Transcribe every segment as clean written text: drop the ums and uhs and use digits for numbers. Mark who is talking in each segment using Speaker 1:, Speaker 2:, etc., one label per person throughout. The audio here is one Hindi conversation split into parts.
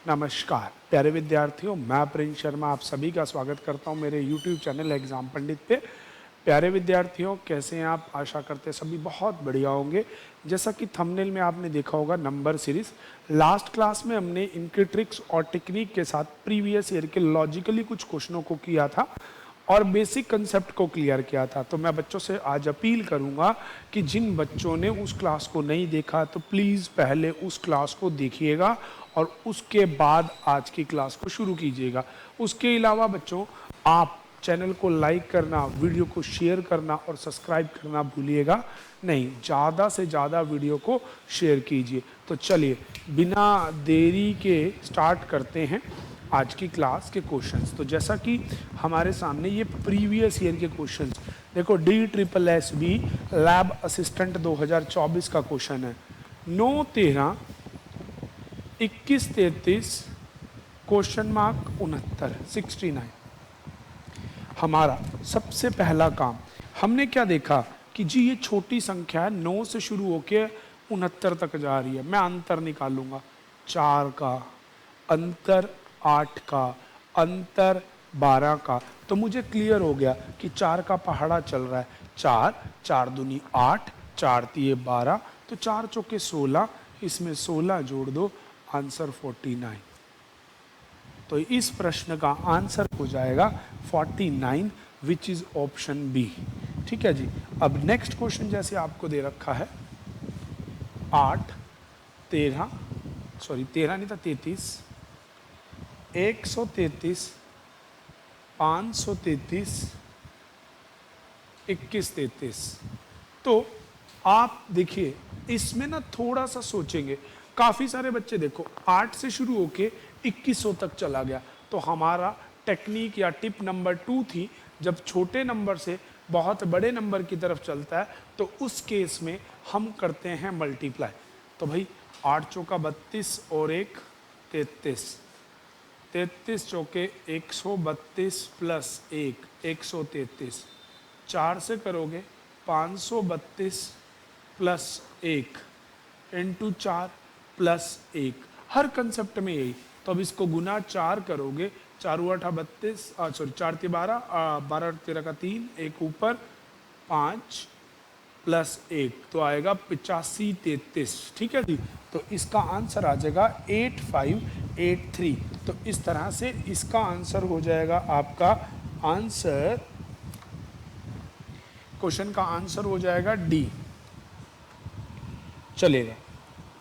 Speaker 1: नमस्कार प्यारे विद्यार्थियों, मैं प्रिंस शर्मा आप सभी का स्वागत करता हूं मेरे YouTube चैनल एग्जाम पंडित पे। प्यारे विद्यार्थियों, कैसे हैं आप? आशा करते सभी बहुत बढ़िया होंगे। जैसा कि थंबनेल में आपने देखा होगा, नंबर सीरीज लास्ट क्लास में हमने इनके ट्रिक्स और टेक्निक के साथ प्रीवियस ईयर के लॉजिकली कुछ क्वेश्चनों को किया था और बेसिक कंसेप्ट को क्लियर किया था। तो मैं बच्चों से आज अपील करूंगा कि जिन बच्चों ने उस क्लास को नहीं देखा तो प्लीज़ पहले उस क्लास को देखिएगा और उसके बाद आज की क्लास को शुरू कीजिएगा। उसके अलावा बच्चों, आप चैनल को लाइक करना, वीडियो को शेयर करना और सब्सक्राइब करना भूलिएगा नहीं। ज़्यादा से ज़्यादा वीडियो को शेयर कीजिए। तो चलिए बिना देरी के स्टार्ट करते हैं आज की क्लास के क्वेश्चंस। तो जैसा कि हमारे सामने ये प्रीवियस ईयर के क्वेश्चंस देखो, DSSB लैब असिस्टेंट 2024 का क्वेश्चन है। 9-13 21-33 क्वेश्चन मार्क 69। हमारा सबसे पहला काम हमने क्या देखा कि जी ये छोटी संख्या है, 9 से शुरू होके 69 तक जा रही है। मैं अंतर निकालूंगा, 4 का अंतर, 8 का अंतर, 12 का। तो मुझे क्लियर हो गया कि 4 का पहाड़ा चल रहा है। 4 दूनी 8, 4 तिये 12, तो 4 चौके 16, इसमें 16 जोड़ दो, आंसर 49। तो इस प्रश्न का आंसर हो जाएगा 49, विच इज ऑप्शन बी। ठीक है जी। अब नेक्स्ट क्वेश्चन जैसे आपको दे रखा है 13 नहीं था, 33, 133, 533, 21-33। तो आप देखिए इसमें ना थोड़ा सा सोचेंगे। काफी सारे बच्चे देखो 8 से शुरू होके 2100 तक चला गया। तो हमारा टेक्निक या टिप नंबर 2 थी, जब छोटे नंबर से बहुत बड़े नंबर की तरफ चलता है तो उस केस में हम करते हैं मल्टीप्लाई। तो भाई 8 चौका 32 और 1 33, 33 चौके 132 प्लस 1 133, 4 से करोगे 532 प्लस 1 इंटू 4 प्लस 1। हर कंसेप्ट में यही। तो अब इसको गुना 4 करोगे, 4 8 32, 4 3 12, 12 13 का 3, एक ऊपर 5 प्लस 1, तो आएगा 85 33। ठीक है जी। तो इसका आंसर आ जाएगा 8583। तो इस तरह से इसका आंसर हो जाएगा आपका आंसर, क्वेश्चन का आंसर हो जाएगा डी। चलेगा,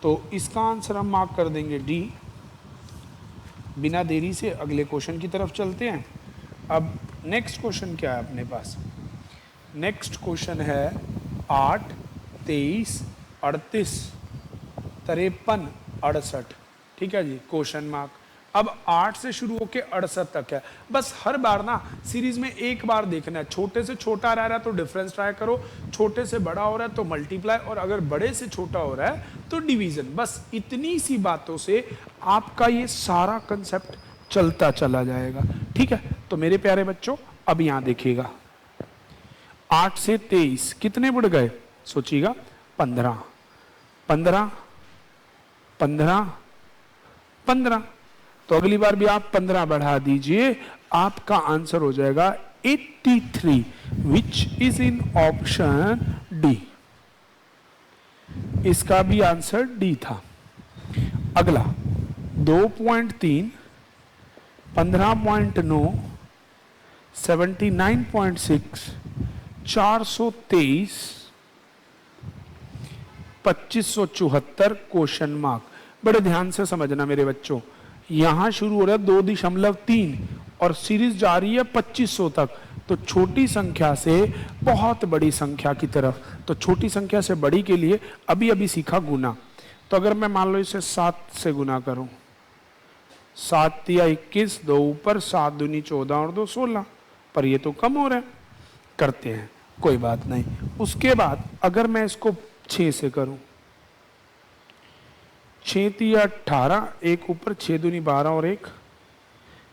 Speaker 1: तो इसका आंसर हम मार्क कर देंगे डी। बिना देरी से अगले क्वेश्चन की तरफ चलते हैं। अब नेक्स्ट क्वेश्चन क्या है अपने पास? नेक्स्ट क्वेश्चन है 8, 23, 38, 53, 68। ठीक है जी, क्वेश्चन मार्क। अब 8 से शुरू होकर 68 तक है। बस हर बार ना सीरीज में एक बार देखना है, छोटे से छोटा रह रहा है तो डिफरेंस ट्राई करो, छोटे से बड़ा हो रहा है तो मल्टीप्लाई, और अगर बड़े से छोटा हो रहा है तो डिवीजन। बस इतनी सी बातों से आपका ये सारा कंसेप्ट चलता चला जाएगा। ठीक है, तो मेरे प्यारे बच्चों अब यहां देखिएगा, 8 से 23 कितने बढ़ गए? सोचिएगा, 15, 15, 15, 15। तो अगली बार भी आप 15 बढ़ा दीजिए, आपका आंसर हो जाएगा 83, which is in option D. इसका भी आंसर डी था। अगला 2.3, 15.9, 79.6, 423, 2574 क्वेश्चन मार्क। बड़े ध्यान से समझना मेरे बच्चों, यहां शुरू हो रहा है 2.3 और सीरीज जा रही है 2500 तक। तो छोटी संख्या से बहुत बड़ी संख्या की तरफ। तो छोटी संख्या से बड़ी के लिए अभी अभी सीखा गुना। तो अगर मैं मान लो इसे 7 से गुना करूं, 7 तिया 21, 2 ऊपर, 7 दूनी 14 और 2 16, पर ये तो कम हो रहा है, करते हैं, कोई बात नहीं। उसके बाद अगर मैं इसको 6 से करूं, 6 तिया 18, एक ऊपर, 6 दूनी 12 और 1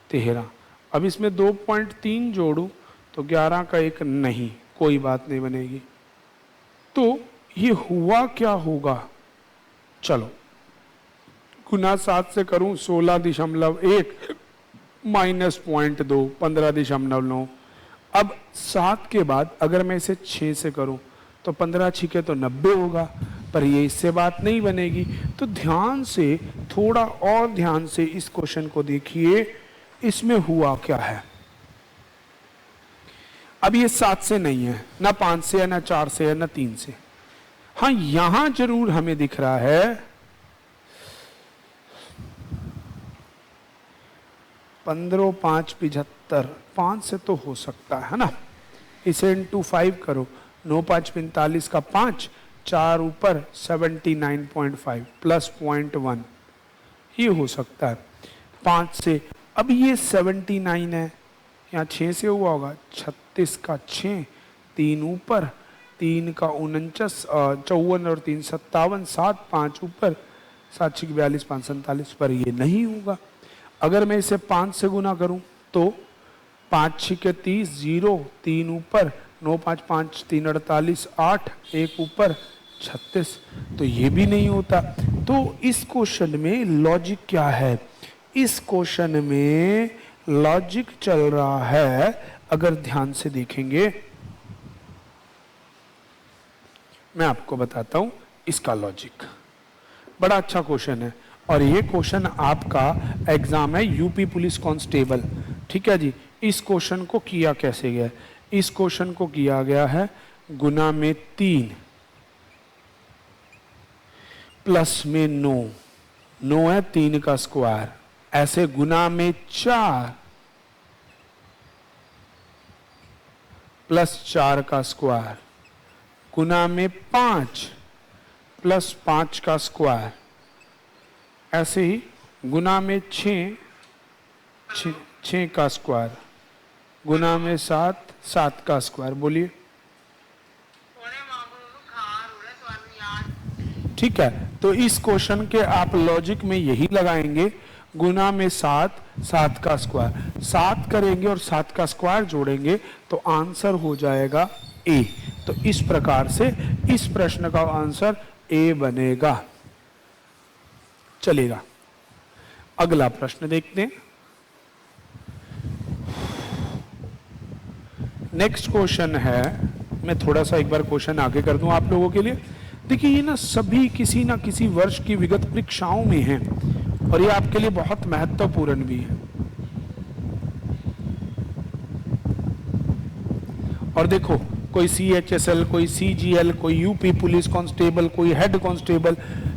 Speaker 1: 13। अब इसमें 2.3 जोड़ू तो 11 का 1 नहीं, कोई बात नहीं बनेगी। तो ये हुआ क्या होगा? चलो गुना 7 से करूं 16.1 माइनस 0.2 15.9। अब 7 के बाद अगर मैं इसे 6 से करूं तो 15 छिके तो 90 होगा, पर ये इससे बात नहीं बनेगी। तो ध्यान से, थोड़ा और ध्यान से इस क्वेश्चन को देखिए, इसमें हुआ क्या है। अब ये 7 से नहीं है, ना 5 से है, ना 4 से है, ना 3 से। हाँ, यहां जरूर हमें दिख रहा है 15 5 75, 5 से तो हो सकता है ना। इसे इंटू 5 करो, 9 5 45 का 5, 4 ऊपर 79.5 प्लस 0.1, ये हो सकता है 5 से। अब ये 79 है, यहाँ 6 से हुआ होगा, 36 का 6, 3 ऊपर, 3 का 49, 54 और 3 57, 7 5 ऊपर, 7 6 42 5 47, पर ये नहीं होगा। अगर मैं इसे 5 से गुना करूं तो 5 6 30, 0 3 ऊपर, 9 5 5 3 48, 8 1 ऊपर 36, तो ये भी नहीं होता। तो इस क्वेश्चन में लॉजिक क्या है? इस क्वेश्चन में लॉजिक चल रहा है, अगर ध्यान से देखेंगे मैं आपको बताता हूं इसका लॉजिक। बड़ा अच्छा क्वेश्चन है, और ये क्वेश्चन आपका एग्जाम है यूपी पुलिस कांस्टेबल। ठीक है जी। इस क्वेश्चन को किया कैसे गया? इस क्वेश्चन को किया गया है गुना में 3 प्लस में 9 है 3 का स्क्वायर, ऐसे गुना में 4 प्लस 4 का स्क्वायर, गुना में 5 प्लस 5 का स्क्वायर, ऐसे ही गुना में 6 का स्क्वायर, गुना में 7 का स्क्वायर। बोलिए। ठीक है, तो इस क्वेश्चन के आप लॉजिक में यही लगाएंगे, गुना में 7 का स्क्वायर, 7 करेंगे और 7 का स्क्वायर जोड़ेंगे तो आंसर हो जाएगा ए। तो इस प्रकार से इस प्रश्न का आंसर ए बनेगा। चलेगा, अगला प्रश्न देखते हैं। नेक्स्ट क्वेश्चन है, मैं थोड़ा सा एक बार क्वेश्चन आगे कर दूं आप लोगों के लिए। देखिए, ये ना सभी किसी ना किसी वर्ष की विगत परीक्षाओं में है, और ये आपके लिए बहुत महत्वपूर्ण भी है। और देखो, कोई CHSL, कोई CGL, कोई यूपी पुलिस कांस्टेबल, कोई हेड कांस्टेबल,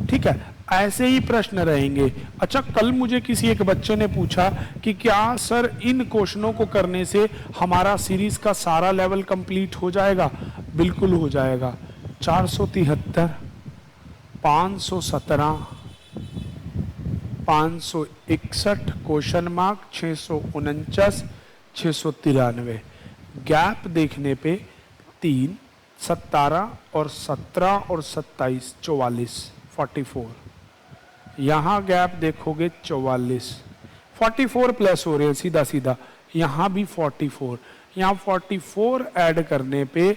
Speaker 1: ठीक है, ऐसे ही प्रश्न रहेंगे। अच्छा, कल मुझे किसी एक बच्चे ने पूछा कि क्या सर इन क्वेश्चनों को करने से हमारा सीरीज का सारा लेवल कंप्लीट हो जाएगा? बिल्कुल हो जाएगा। 473, 517, 561 क्वेश्चन मार्क, 649, 693। गैप देखने पे 3, 17 और 17 और 27 44, 44। यहाँ गैप देखोगे 44, 44 प्लस हो रहे हैं सीधा सीधा, यहाँ भी 44, यहाँ 44 ऐड करने पे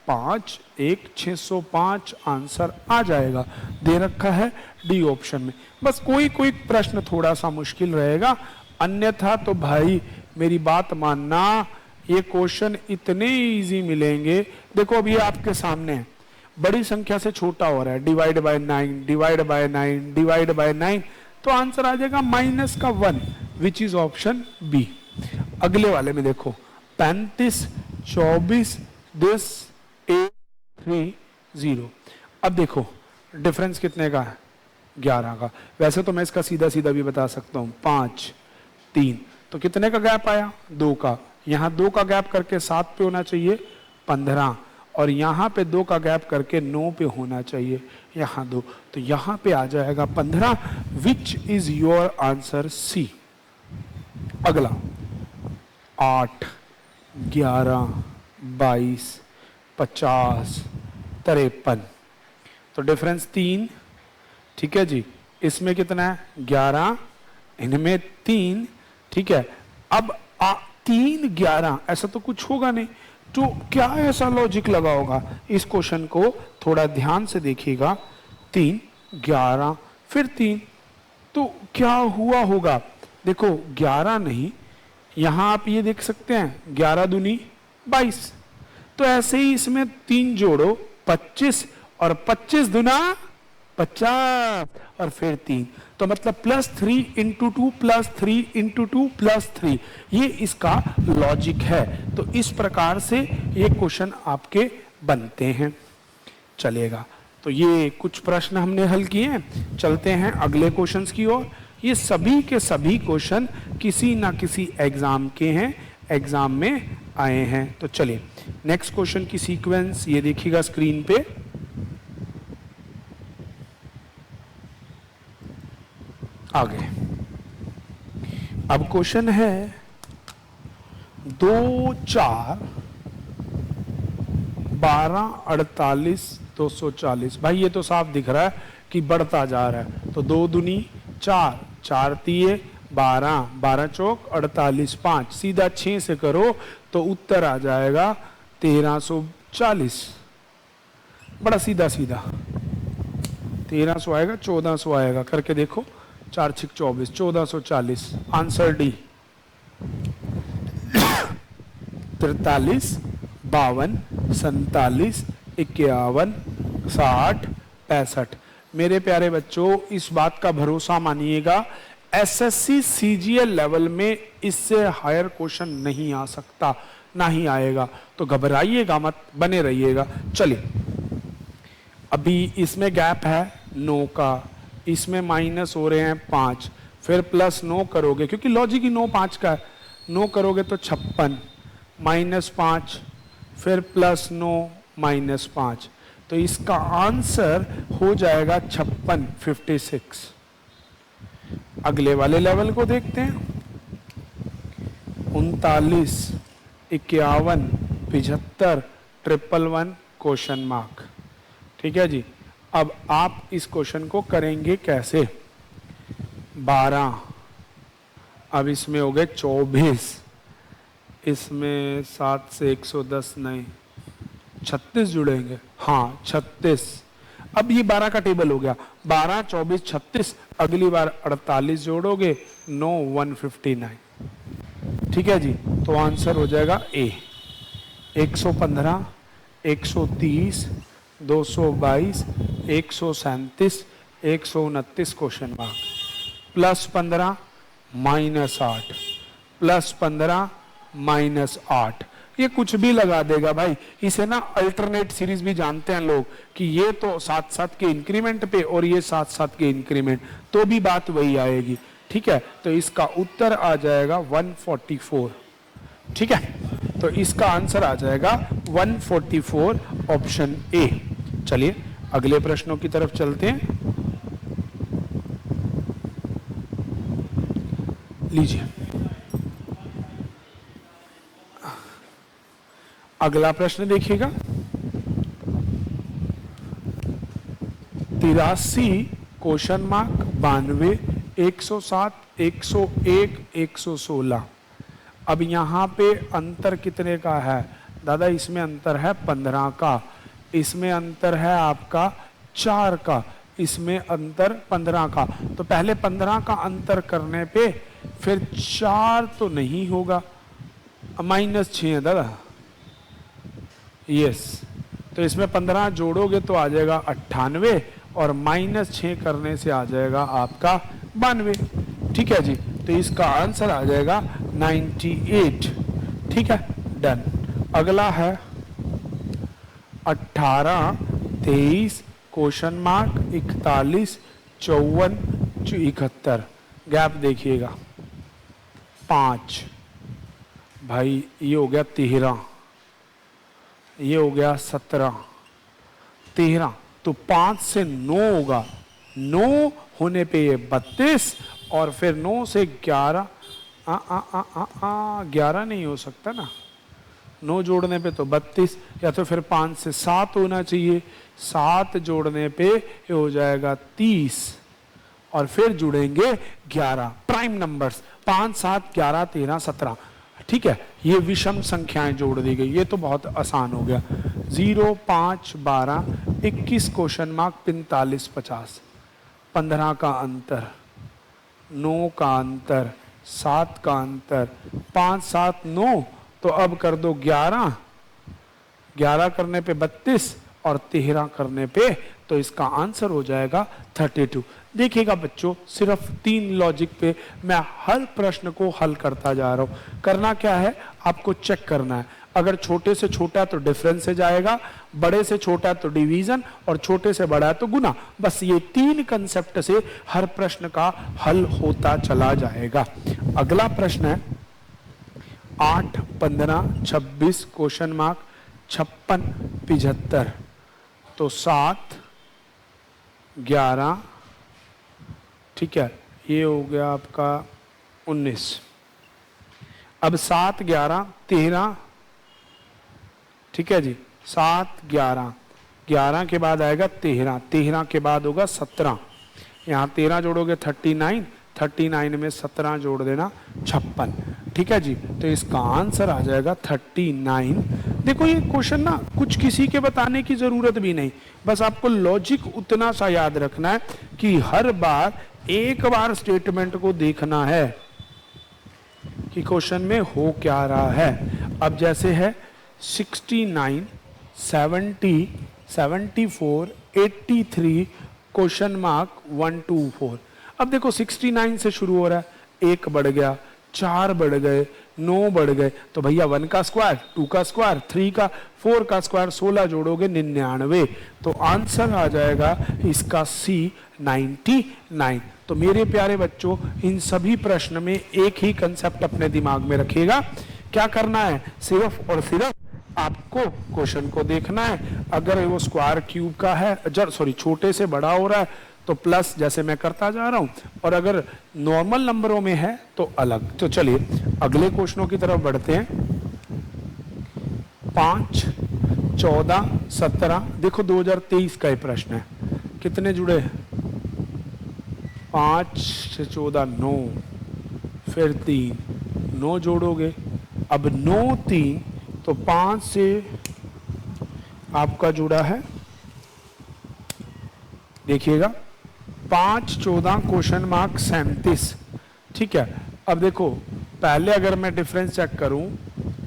Speaker 1: 5 1 605 आंसर आ जाएगा। दे रखा है डी ऑप्शन में। बस कोई कोई प्रश्न थोड़ा सा मुश्किल रहेगा, अन्यथा तो भाई मेरी बात मानना, ये क्वेश्चन इतने इजी मिलेंगे। देखो अभी आपके सामने है, बड़ी संख्या से छोटा हो रहा है, divide by 9, divide by 9, divide by 9, तो आंसर आ जाएगा -1, विच इज ऑप्शन बी। अगले वाले में देखो 35 24 10 8 3 0। अब देखो डिफरेंस कितने का है? 11 का। वैसे तो मैं इसका सीधा सीधा भी बता सकता हूँ, 5 3, तो कितने का गैप आया? 2 का। यहाँ 2 का गैप करके 7 पे होना चाहिए 15, और यहाँ पे 2 का गैप करके 9 पे होना चाहिए, यहाँ 2, तो यहाँ पे आ जाएगा 15, which is your answer C. अगला 8 11 22 50 53, तो डिफरेंस 3। ठीक है जी, इसमें कितना है? 11, इनमें 3। ठीक है, अब 3 11 ऐसा तो कुछ होगा नहीं, तो क्या ऐसा लॉजिक लगा होगा? इस क्वेश्चन को थोड़ा ध्यान से देखिएगा। 3 11 फिर 3, तो क्या हुआ होगा, देखो 11 नहीं, यहां आप ये देख सकते हैं 11 दूनी 22। तो ऐसे ही इसमें 3 जोड़ो 25 और 25 दुना 50 और फिर 3, तो मतलब +3 इंटू 2 +3 इंटू 2 +3, ये इसका लॉजिक है। तो इस प्रकार से ये क्वेश्चन आपके बनते हैं। चलेगा, तो ये कुछ प्रश्न हमने हल किए हैं। चलते हैं अगले क्वेश्चंस की ओर। ये सभी के सभी क्वेश्चन किसी ना किसी एग्जाम के हैं, एग्जाम में आए हैं। तो चलिए नेक्स्ट क्वेश्चन की सीक्वेंस ये देखिएगा स्क्रीन पे। आगे अब क्वेश्चन है 2 4 12 48 240। भाई ये तो साफ दिख रहा है कि बढ़ता जा रहा है। तो 2 दूनी 4, 4 तिये 12, 12 चौक 48, 5 सीधा 6 से करो तो उत्तर आ जाएगा 1340। बड़ा सीधा सीधा 1300 आएगा, 1400 आएगा, करके देखो। 4 6 24, 1440। Answer D. 43 52 47 51 60 65। मेरे प्यारे बच्चों, इस बात का भरोसा मानिएगा, एसएससी सीजीएल लेवल में इससे हायर क्वेश्चन नहीं आ सकता, ना ही आएगा। तो घबराइएगा मत, बने रहिएगा। चलिए, अभी इसमें गैप है 9 का, इसमें माइनस हो रहे हैं 5, फिर +9 करोगे क्योंकि लॉजिक ही 9 5 का है। 9 करोगे तो 56, -5, फिर +9 -5, तो इसका आंसर हो जाएगा 56 56। अगले वाले लेवल को देखते हैं। 39 51 75 111 क्वेश्चन मार्क। ठीक है जी। अब आप इस क्वेश्चन को करेंगे कैसे। 12, अब इसमें हो गए 24, इसमें 7 से 110 नहीं, 36 जुड़ेंगे। हाँ 36। अब ये 12 का टेबल हो गया, 12 24 36। अगली बार 48 जोड़ोगे 9 159। ठीक है जी। तो आंसर हो जाएगा ए। 115 130 222 137 129 क्वेश्चन मार्क। +15 -8 +15 -8, ये कुछ भी लगा देगा भाई। इसे ना अल्टरनेट सीरीज भी जानते हैं लोग कि ये तो साथ साथ के इंक्रीमेंट पे और ये साथ साथ के इंक्रीमेंट, तो भी बात वही आएगी। ठीक है, तो इसका उत्तर आ जाएगा 144। ठीक है, तो इसका आंसर आ जाएगा 144, ऑप्शन ए। चलिए अगले प्रश्नों की तरफ चलते हैं। लीजिए, अगला प्रश्न देखिएगा। 83 क्वेश्चन मार्क 92 107 101 116। अब यहाँ पे अंतर कितने का है दादा? इसमें अंतर है 15 का, इसमें अंतर है आपका 4 का, इसमें अंतर 15 का। तो पहले 15 का अंतर करने पे फिर 4 तो नहीं होगा, -6 है दादा। यस, तो इसमें 15 जोड़ोगे तो आ जाएगा 98 और -6 करने से आ जाएगा आपका 92। ठीक है जी, तो इसका आंसर आ जाएगा 98। ठीक है, डन। अगला है 18 23 क्वेश्चन मार्क 41 54 71। गैप देखिएगा 5, भाई ये हो गया 13, ये हो गया 17 13, तो 5 से 9 होगा, 9 होने पे ये 32 और फिर 9 से 11 11 नहीं हो सकता ना, 9 जोड़ने पे तो 32, या तो फिर 5 से 7 होना चाहिए, 7 जोड़ने पे ये हो जाएगा 30 और फिर जुड़ेंगे 11 प्राइम नंबर्स 5 7 11 13 17। ठीक है, ये विषम संख्याएं जोड़ दी गई, ये तो बहुत आसान हो गया। 0 5 12 21 क्वेश्चन मार्क 45 50, 15 का अंतर, 9 का अंतर, 7 का अंतर, 5 7 9, तो अब कर दो 11, 11 करने पे 32 और 13 करने पे, तो इसका आंसर हो जाएगा 32। देखिएगा बच्चों, सिर्फ 3 लॉजिक पे मैं हर प्रश्न को हल करता जा रहा हूं। करना क्या है, आपको चेक करना है। अगर छोटे से छोटा है तो डिफरेंस से जाएगा, बड़े से छोटा है तो डिवीजन, और छोटे से बड़ा है तो गुना। बस ये 3 कंसेप्ट से हर प्रश्न का हल होता चला जाएगा। अगला प्रश्न है 8 15 26 क्वेश्चन मार्क 56 75, तो 7 11, ठीक है, ये हो गया आपका 19। अब 7 11 13, ठीक है जी, 7 11, 11 के बाद आएगा 13, 13 के बाद होगा 17, यहाँ 13 जोड़ोगे 39, 39 में 17 जोड़ देना 56, ठीक है जी। तो इसका आंसर आ जाएगा 39। देखो ये क्वेश्चन ना कुछ किसी के बताने की जरूरत भी नहीं, बस आपको लॉजिक उतना सा याद रखना है कि हर बार एक बार स्टेटमेंट को देखना है कि क्वेश्चन में हो क्या रहा है। अब जैसे है 69 70 74 83 क्वेश्चन मार्क 124। अब देखो 69 से शुरू हो रहा है, 1 बढ़ गया, 4 बढ़ गए, 9 बढ़ गए, तो भैया 1 का स्क्वायर, 2 का स्क्वायर, 3 का, 4 का स्क्वायर, 16 जोड़ोगे 99, तो आंसर आ जाएगा इसका C 99। तो मेरे प्यारे बच्चों, इन सभी प्रश्न में एक ही कंसेप्ट अपने दिमाग में रखिएगा। क्या करना है, सिर्फ और सिर्फ आपको क्वेश्चन को देखना है। अगर वो स्क्वायर क्यूब का है, सॉरी छोटे से बड़ा हो रहा है तो प्लस, जैसे मैं करता जा रहा हूं, और अगर नॉर्मल नंबरों में है तो अलग। तो चलिए अगले क्वेश्चनों की तरफ बढ़ते हैं। 5 14 17, देखो 2023 का ही प्रश्न है। कितने जुड़े, 5 से 14 9, फिर 3, 9 जोड़ोगे, अब 9 3, तो 5 से आपका जुड़ा है, देखिएगा 5 14 क्वेश्चन मार्क 37, ठीक है। अब देखो पहले अगर मैं डिफरेंस चेक करूं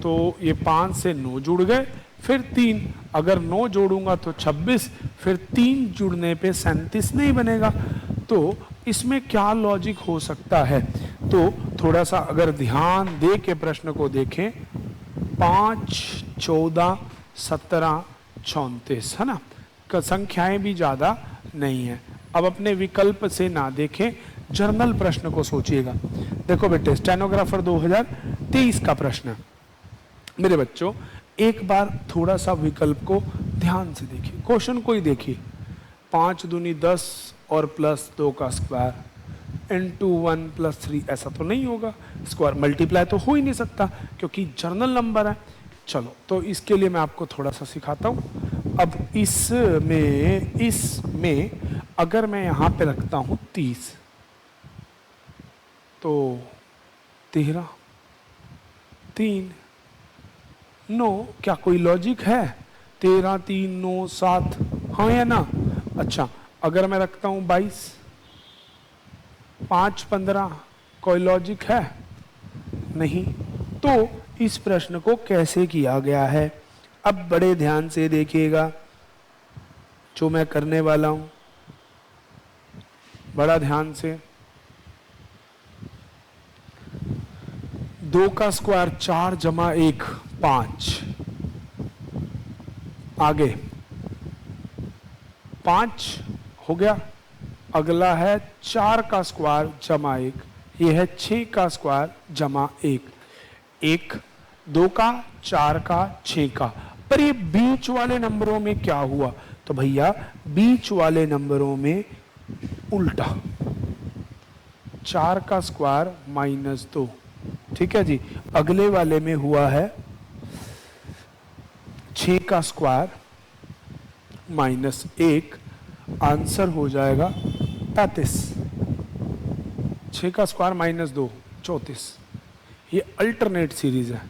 Speaker 1: तो ये 5 से 9 जुड़ गए, फिर 3, अगर 9 जोड़ूंगा तो 26, फिर 3 जुड़ने पे 37 नहीं बनेगा। तो इसमें क्या लॉजिक हो सकता है, तो थोड़ा सा अगर ध्यान दे के प्रश्न को देखें, 5 14 17 34 है ना, संख्याएं भी ज्यादा नहीं है। अब अपने विकल्प से ना देखें, जर्नल प्रश्न को सोचिएगा। देखो बेटे, स्टेनोग्राफर 2023 का प्रश्न है। मेरे बच्चों एक बार थोड़ा सा विकल्प को ध्यान से देखिए, क्वेश्चन को ही देखिए। 5 दूनी 10 और प्लस 2 का स्क्वायर इंटू 1 प्लस 3, ऐसा तो नहीं होगा, स्क्वायर मल्टीप्लाई तो हो ही नहीं सकता क्योंकि जर्नल नंबर है। चलो तो इसके लिए मैं आपको थोड़ा सा सिखाता हूं। अब इसमें अगर मैं यहां पे रखता हूं 30, तो 13 3 9, क्या कोई लॉजिक है? 13 3 9 7, हाँ या ना? अच्छा, अगर मैं रखता हूं 22 5 15, कोई लॉजिक है? नहीं। तो इस प्रश्न को कैसे किया गया है, अब बड़े ध्यान से देखिएगा जो मैं करने वाला हूं, बड़ा ध्यान से। 2 का स्क्वायर 4 जमा 1 5, आगे 5 हो गया, अगला है 4 का स्क्वायर जमा 1, ये है 6 का स्क्वायर जमा 1, 1 2 का 4 का 6 का। पर ये बीच वाले नंबरों में क्या हुआ, तो भैया बीच वाले नंबरों में उल्टा, 4 का स्क्वायर माइनस 2, ठीक है जी। अगले वाले में हुआ है 6 का स्क्वायर माइनस 1, आंसर हो जाएगा 35। 6 का स्क्वायर माइनस 2 34, ये अल्टरनेट सीरीज है,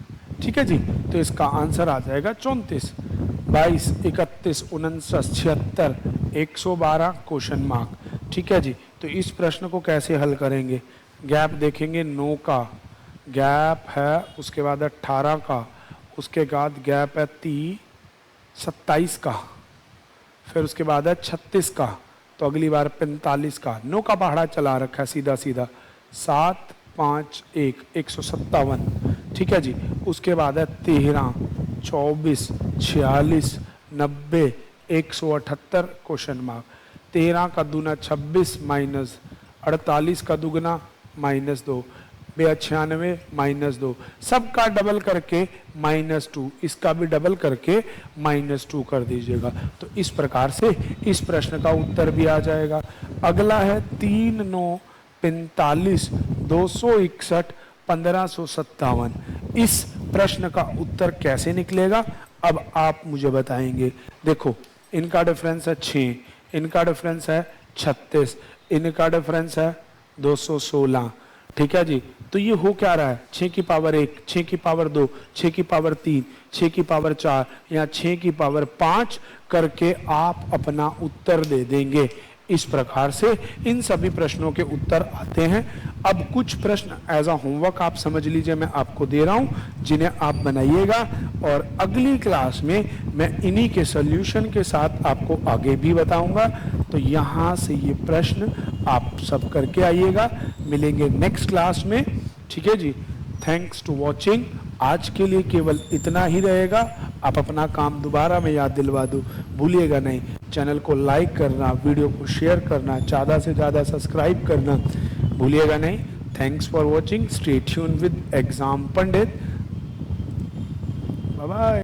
Speaker 1: ठीक है जी। तो इसका आंसर आ जाएगा 34। 22 31 49 76 112 क्वेश्चन मार्क, ठीक है जी। तो इस प्रश्न को कैसे हल करेंगे, गैप देखेंगे 9 का, गैप है उसके बाद है 18 का, उसके बाद गैप है 27 का, फिर उसके बाद है 36 का, तो अगली बार 45 का। 9 का पहाड़ा चला रखा है सीधा सीधा, 7 5 1 157, ठीक है जी। उसके बाद है 13 24 46 90 178 क्वेश्चन मार्क। 13 का दूना 26 माइनस 48 का दुगना -2 96 -2, सबका डबल करके -2, इसका भी डबल करके -2 कर दीजिएगा। तो इस प्रकार से इस प्रश्न का उत्तर भी आ जाएगा। अगला है 3 9 45 261 1557। इस प्रश्न का उत्तर कैसे निकलेगा अब आप मुझे बताएंगे। देखो इनका डिफरेंस है 6, इनका डिफरेंस है 36, इनका डिफरेंस है 216, ठीक है जी। तो ये हो क्या रहा है, 6 की पावर 1, 6 की पावर 2, 6 की पावर 3, 6 की पावर 4 या 6 की पावर 5 करके आप अपना उत्तर दे देंगे। इस प्रकार से इन सभी प्रश्नों के उत्तर आते हैं। अब कुछ प्रश्न एज अ होमवर्क आप समझ लीजिए, मैं आपको दे रहा हूं, जिन्हें आप बनाइएगा और अगली क्लास में मैं इन्हीं के सॉल्यूशन के साथ आपको आगे भी बताऊंगा। तो यहाँ से ये प्रश्न आप सब करके आइएगा। मिलेंगे नेक्स्ट क्लास में, ठीक है जी। Thanks to watching. आज के लिए केवल इतना ही रहेगा। आप अपना काम दोबारा मैं याद दिलवा दूँ, भूलिएगा नहीं, चैनल को लाइक करना, वीडियो को शेयर करना, ज़्यादा से ज़्यादा सब्सक्राइब करना भूलिएगा नहीं। Thanks for watching. Stay tune with exam Pandit. Bye bye.